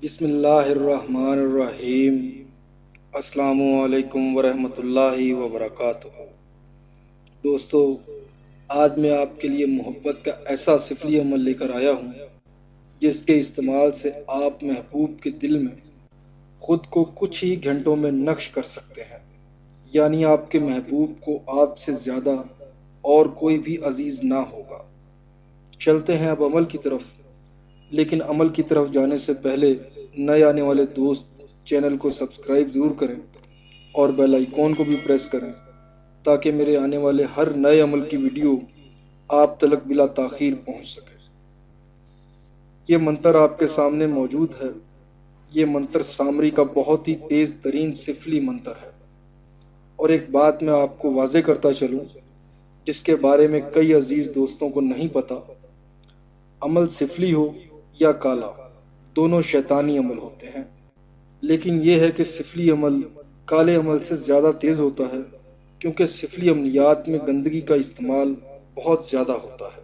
بسم اللہ الرحمن الرحیم۔ السلام علیکم ورحمۃ اللہ وبرکاتہ۔ دوستو، آج میں آپ کے لیے محبت کا ایسا سفلی عمل لے کر آیا ہوں جس کے استعمال سے آپ محبوب کے دل میں خود کو کچھ ہی گھنٹوں میں نقش کر سکتے ہیں، یعنی آپ کے محبوب کو آپ سے زیادہ اور کوئی بھی عزیز نہ ہوگا۔ چلتے ہیں اب عمل کی طرف، لیکن عمل کی طرف جانے سے پہلے نئے آنے والے دوست چینل کو سبسکرائب ضرور کریں اور بیل آئیکن کو بھی پریس کریں تاکہ میرے آنے والے ہر نئے عمل کی ویڈیو آپ تلک بلا تاخیر پہنچ سکے۔ یہ منتر آپ کے سامنے موجود ہے۔ یہ منتر سامری کا بہت ہی تیز ترین سفلی منتر ہے، اور ایک بات میں آپ کو واضح کرتا چلوں جس کے بارے میں کئی عزیز دوستوں کو نہیں پتا۔ عمل سفلی ہو یا کالا، دونوں شیطانی عمل ہوتے ہیں، لیکن یہ ہے کہ سفلی عمل کالے عمل سے زیادہ تیز ہوتا ہے، کیونکہ سفلی عملیات میں گندگی کا استعمال بہت زیادہ ہوتا ہے۔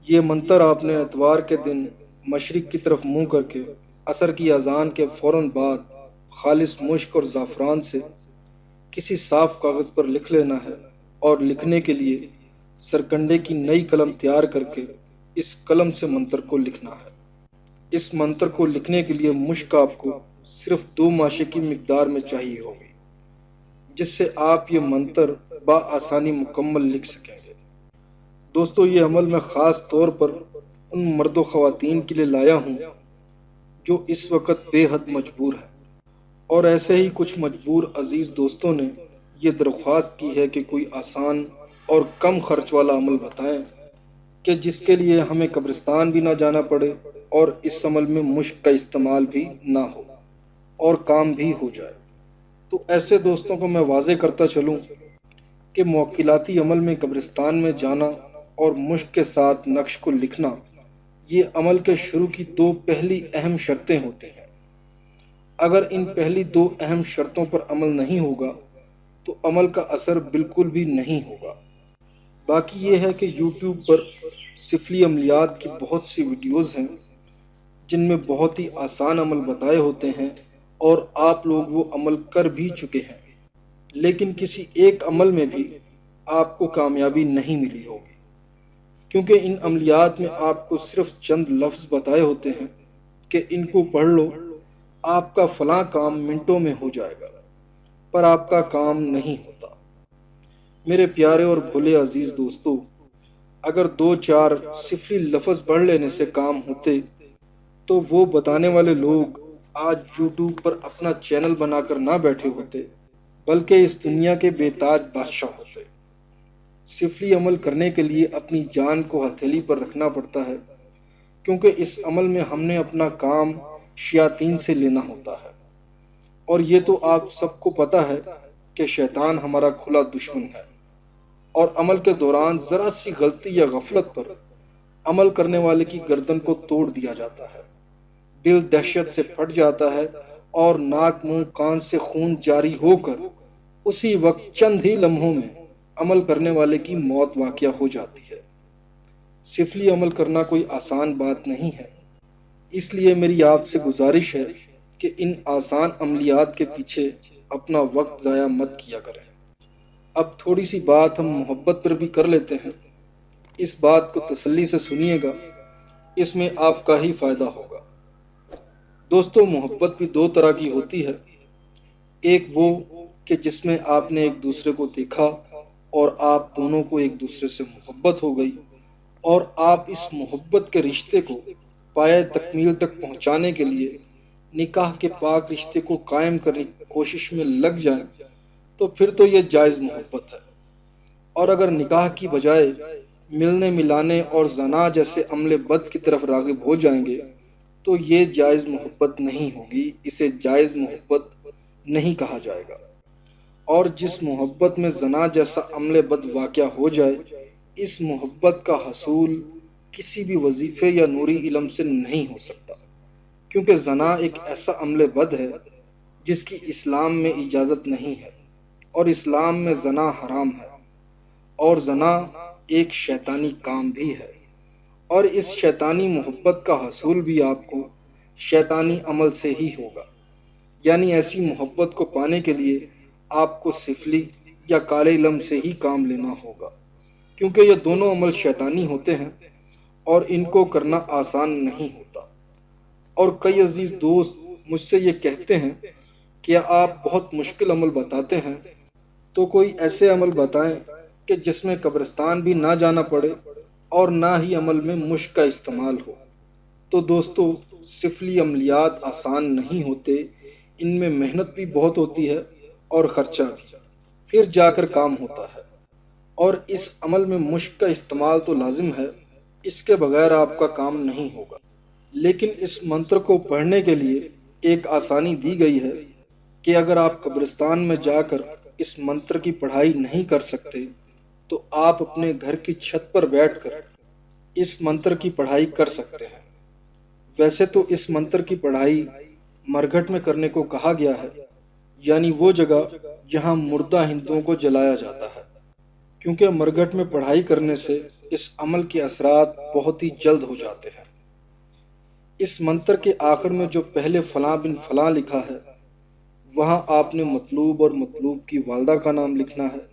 یہ منتر آپ نے اتوار کے دن مشرق کی طرف منہ کر کے عصر کی اذان کے فوراً بعد خالص مشک اور زعفران سے کسی صاف کاغذ پر لکھ لینا ہے، اور لکھنے کے لیے سرکنڈے کی نئی قلم تیار کر کے اس قلم سے منتر کو لکھنا ہے۔ اس منتر کو لکھنے کے لیے مشک آپ کو صرف 2 ماشے کی مقدار میں چاہیے ہوگی، جس سے آپ یہ منتر بآسانی مکمل لکھ سکیں گے۔ دوستو، یہ عمل میں خاص طور پر ان مرد و خواتین کے لیے لایا ہوں جو اس وقت بے حد مجبور ہیں، اور ایسے ہی کچھ مجبور عزیز دوستوں نے یہ درخواست کی ہے کہ کوئی آسان اور کم خرچ والا عمل بتائیں کہ جس کے لیے ہمیں قبرستان بھی نہ جانا پڑے اور اس عمل میں مشک کا استعمال بھی نہ ہو اور کام بھی ہو جائے۔ تو ایسے دوستوں کو میں واضح کرتا چلوں کہ موکلاتی عمل میں قبرستان میں جانا اور مشک کے ساتھ نقش کو لکھنا، یہ عمل کے شروع کی 2 پہلی اہم شرطیں ہوتی ہیں۔ اگر ان پہلی 2 اہم شرطوں پر عمل نہیں ہوگا تو عمل کا اثر بالکل بھی نہیں ہوگا۔ باقی یہ ہے کہ یوٹیوب پر سفلی عملیات کی بہت سی ویڈیوز ہیں جن میں بہت ہی آسان عمل بتائے ہوتے ہیں، اور آپ لوگ وہ عمل کر بھی چکے ہیں، لیکن کسی ایک عمل میں بھی آپ کو کامیابی نہیں ملی ہوگی، کیونکہ ان عملیات میں آپ کو صرف چند لفظ بتائے ہوتے ہیں کہ ان کو پڑھ لو، آپ کا فلاں کام منٹوں میں ہو جائے گا، پر آپ کا کام نہیں ہوتا۔ میرے پیارے اور بھولے عزیز دوستو، اگر 2-4 سفلی لفظ پڑھ لینے سے کام ہوتے تو وہ بتانے والے لوگ آج یوٹیوب پر اپنا چینل بنا کر نہ بیٹھے ہوتے، بلکہ اس دنیا کے بے تاج بادشاہ ہوتے۔ سفلی عمل کرنے کے لیے اپنی جان کو ہتھیلی پر رکھنا پڑتا ہے، کیونکہ اس عمل میں ہم نے اپنا کام شیاطین سے لینا ہوتا ہے، اور یہ تو آپ سب کو پتہ ہے کہ شیطان ہمارا کھلا دشمن ہے، اور عمل کے دوران ذرا سی غلطی یا غفلت پر عمل کرنے والے کی گردن کو توڑ دیا جاتا ہے، دل دہشت سے پھٹ جاتا ہے، اور ناک منہ کان سے خون جاری ہو کر اسی وقت چند ہی لمحوں میں عمل کرنے والے کی موت واقع ہو جاتی ہے۔ سفلی عمل کرنا کوئی آسان بات نہیں ہے، اس لیے میری آپ سے گزارش ہے کہ ان آسان عملیات کے پیچھے اپنا وقت ضائع مت کیا کریں۔ اب تھوڑی سی بات ہم محبت پر بھی کر لیتے ہیں۔ اس بات کو تسلی سے سنیے گا، اس میں آپ کا ہی فائدہ ہوگا۔ دوستو، محبت بھی 2 طرح کی ہوتی ہے۔ ایک وہ کہ جس میں آپ نے ایک دوسرے کو دیکھا اور آپ دونوں کو ایک دوسرے سے محبت ہو گئی، اور آپ اس محبت کے رشتے کو پایہ تکمیل تک پہنچانے کے لیے نکاح کے پاک رشتے کو قائم کرنے کی کوشش میں لگ جائیں، تو پھر تو یہ جائز محبت ہے۔ اور اگر نکاح کی بجائے ملنے ملانے اور زنا جیسے عمل بد کی طرف راغب ہو جائیں گے تو یہ جائز محبت نہیں ہوگی، اسے جائز محبت نہیں کہا جائے گا۔ اور جس محبت میں زنا جیسا عمل بد واقع ہو جائے، اس محبت کا حصول کسی بھی وظیفے یا نوری علم سے نہیں ہو سکتا، کیونکہ زنا ایک ایسا عمل بد ہے جس کی اسلام میں اجازت نہیں ہے، اور اسلام میں زنا حرام ہے، اور زنا ایک شیطانی کام بھی ہے، اور اس شیطانی محبت کا حصول بھی آپ کو شیطانی عمل سے ہی ہوگا۔ یعنی ایسی محبت کو پانے کے لیے آپ کو سفلی یا کالے علم سے ہی کام لینا ہوگا، کیونکہ یہ دونوں عمل شیطانی ہوتے ہیں اور ان کو کرنا آسان نہیں ہوتا۔ اور کئی عزیز دوست مجھ سے یہ کہتے ہیں کہ آپ بہت مشکل عمل بتاتے ہیں، تو کوئی ایسے عمل بتائیں کہ جس میں قبرستان بھی نہ جانا پڑے اور نہ ہی عمل میں مشق کا استعمال ہو۔ تو دوستو، سفلی عملیات آسان نہیں ہوتے، ان میں محنت بھی بہت ہوتی ہے اور خرچہ بھی، پھر جا کر کام ہوتا ہے۔ اور اس عمل میں مشق کا استعمال تو لازم ہے، اس کے بغیر آپ کا کام نہیں ہوگا۔ لیکن اس منتر کو پڑھنے کے لیے ایک آسانی دی گئی ہے کہ اگر آپ قبرستان میں جا کر اس منتر کی پڑھائی نہیں کر سکتے تو آپ اپنے گھر کی چھت پر بیٹھ کر اس منتر کی پڑھائی کر سکتے ہیں۔ ویسے تو اس منتر کی پڑھائی مرگھٹ میں کرنے کو کہا گیا ہے، یعنی وہ جگہ جہاں مردہ ہندوؤں کو جلایا جاتا ہے، کیونکہ مرگھٹ میں پڑھائی کرنے سے اس عمل کے اثرات بہت ہی جلد ہو جاتے ہیں۔ اس منتر کے آخر میں جو پہلے فلاں بن فلاں لکھا ہے، وہاں آپ نے مطلوب اور مطلوب کی والدہ کا نام لکھنا ہے،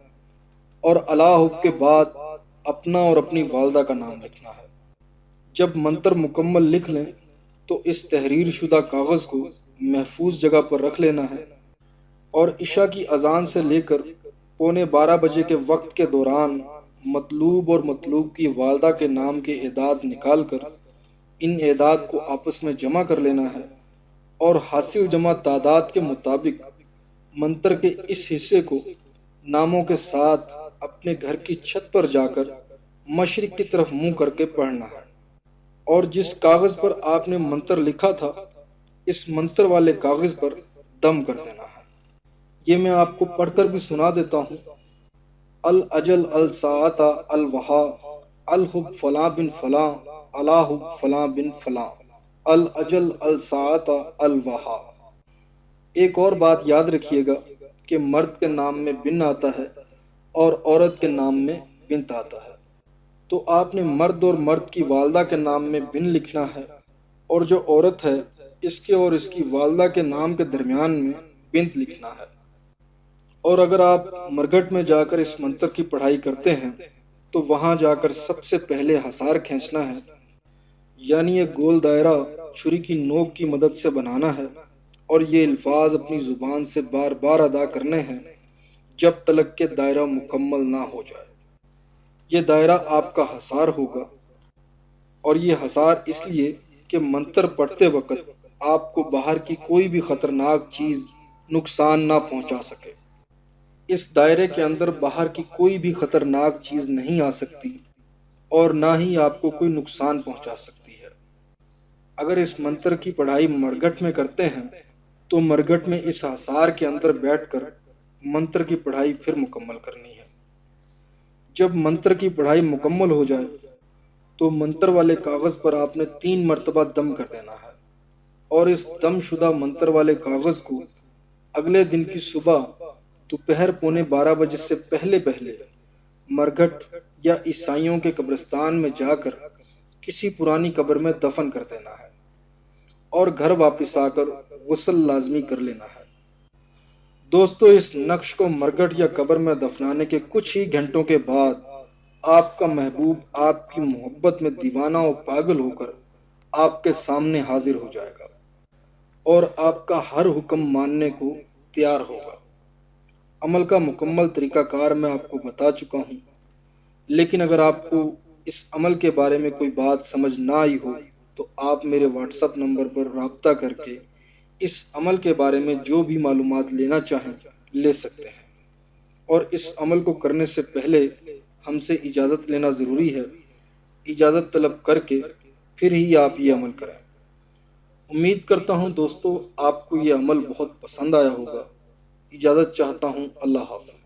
اور اللہ کے بعد اپنا اور اپنی والدہ کا نام لکھنا ہے۔ جب منتر مکمل لکھ لیں تو اس تحریر شدہ کاغذ کو محفوظ جگہ پر رکھ لینا ہے، اور عشاء کی اذان سے لے کر 11:15 بجے کے وقت کے دوران مطلوب اور مطلوب کی والدہ کے نام کے اعداد نکال کر ان اعداد کو آپس میں جمع کر لینا ہے، اور حاصل جمع تعداد کے مطابق منتر کے اس حصے کو ناموں کے ساتھ اپنے گھر کی چھت پر جا کر مشرق کی طرف منہ کر کے پڑھنا ہے۔ اور جس کاغذ پر آپ نے منتر لکھا تھا، اس منتر والے کاغذ پر دم کر دینا ہے۔ یہ میں آپ کو پڑھ کر بھی سنا دیتا ہوں۔ الاجل الساعت الوہا الحب فلاں بن فلاں الحب فلاں بن فلاں الاجل الساعت الوہا۔ ایک اور بات یاد رکھیے گا کہ مرد کے نام میں بن آتا ہے اور عورت کے نام میں بنت آتا ہے، تو آپ نے مرد اور مرد کی والدہ کے نام میں بن لکھنا ہے، اور جو عورت ہے اس کے اور اس کی والدہ کے نام کے درمیان میں بنت لکھنا ہے۔ اور اگر آپ مرگھٹ میں جا کر اس منتر کی پڑھائی کرتے ہیں تو وہاں جا کر سب سے پہلے حصار کھینچنا ہے، یعنی یہ گول دائرہ چھری کی نوک کی مدد سے بنانا ہے، اور یہ الفاظ اپنی زبان سے بار بار ادا کرنے ہیں جب تلک کہ دائرہ مکمل نہ ہو جائے۔ یہ دائرہ آپ کا حصار ہوگا، اور یہ حصار اس لیے کہ منتر پڑھتے وقت آپ کو باہر کی کوئی بھی خطرناک چیز نقصان نہ پہنچا سکے۔ اس دائرے کے اندر باہر کی کوئی بھی خطرناک چیز نہیں آ سکتی، اور نہ ہی آپ کو کوئی نقصان پہنچا سکتی ہے۔ اگر اس منتر کی پڑھائی مرگھٹ میں کرتے ہیں تو مرگھٹ میں اس حصار کے اندر بیٹھ کر منتر کی پڑھائی پھر مکمل کرنی ہے۔ جب منتر کی پڑھائی مکمل ہو جائے تو منتر والے کاغذ پر آپ نے 3 مرتبہ دم کر دینا ہے، اور اس دم شدہ منتر والے کاغذ کو اگلے دن کی صبح دوپہر 11:15 بجے سے پہلے مرگھٹ یا عیسائیوں کے قبرستان میں جا کر کسی پرانی قبر میں دفن کر دینا ہے، اور گھر واپس آ کر غسل لازمی کر لینا ہے۔ دوستو، اس نقش کو مرگھٹ یا قبر میں دفنانے کے کچھ ہی گھنٹوں کے بعد آپ کا محبوب آپ کی محبت میں دیوانہ و پاگل ہو کر آپ کے سامنے حاضر ہو جائے گا، اور آپ کا ہر حکم ماننے کو تیار ہوگا۔ عمل کا مکمل طریقہ کار میں آپ کو بتا چکا ہوں، لیکن اگر آپ کو اس عمل کے بارے میں کوئی بات سمجھ نہ آئی ہو تو آپ میرے واٹس ایپ نمبر پر رابطہ کر کے اس عمل کے بارے میں جو بھی معلومات لینا چاہیں لے سکتے ہیں، اور اس عمل کو کرنے سے پہلے ہم سے اجازت لینا ضروری ہے۔ اجازت طلب کر کے پھر ہی آپ یہ عمل کریں۔ امید کرتا ہوں دوستو آپ کو یہ عمل بہت پسند آیا ہوگا۔ اجازت چاہتا ہوں، اللہ حافظ۔